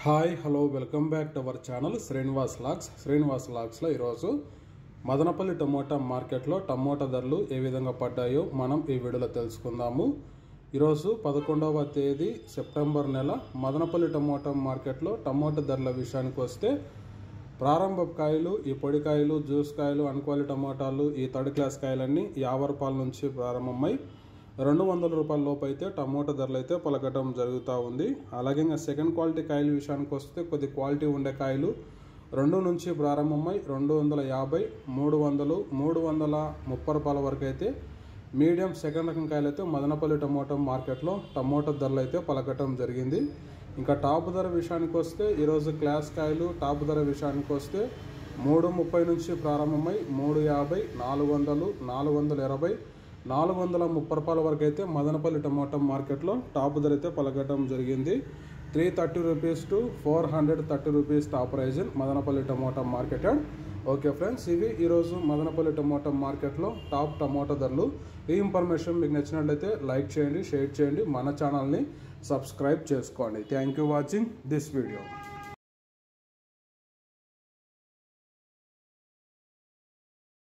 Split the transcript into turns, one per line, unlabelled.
Hi hello welcome back to our channel Srinivas లాగ్స్లో ఈరోజు Madanapalle tomato మార్కెట్లో టమోటా ధరలు ఏ విధంగా పడ్డాయో మనం ఈ వీడియోలో తెలుసుకుందాము. ఈరోజు 11వ తేదీ సెప్టెంబర్ నెల మదనపల్లి టమోటా మార్కెట్లో టమోటా ధరల విషయానికి వస్తే ప్రారంభ కాయలు, ఈ పొడి కాయలు, జ్యూస్ కాయలు, అన్క్వాలిటీ టమోటాలు, ఈ థర్డ్ క్లాస్ కాయలన్నీ 50 రూపాయల నుంచి ప్రారంభమై 200 రూపాయల లోపు అయితే టమోటా ధరలు అయితే పలకటం జరుగుతూ ఉంది. అలాగే ఇంకా సెకండ్ క్వాలిటీ కాయల విషయానికి వస్తే కొద్ది క్వాలిటీ ఉండే కాయలు 2 నుంచి ప్రారంభమై 250, 300, 330 రూపాయల వరకు అయితే మీడియం సెకండ్ రకం కాయలు అయితే మదనపల్లి టమోటా మార్కెట్లో టమోటా ధరలు అయితే పలకటం జరిగింది. ఇంకా టాప్ ధర విషయానికి వస్తే ఈరోజు క్లాస్ కాయలు టాప్ ధర విషయానికి వస్తే 330 నుంచి ప్రారంభమై 350, 400, 420, 430 రూపాయల వరకు అయితే మదనపల్లి టమోటా మార్కెట్లో టాప్ ధర అయితే పలకటం జరిగింది. 330 rupees to 430 rupees top price Madanapalli tomato market. Okay friends, ఇవి ఈరోజు మదనపల్లి టమోటా మార్కెట్లో టాప్ టమోటా ధరలు. ఈ ఇన్ఫర్మేషన్ మీకు నచ్చినట్లయితే లైక్ చేయండి, షేర్ చేయండి, మన ఛానల్ని సబ్స్క్రైబ్ చేసుకోండి. Thank you watching this video.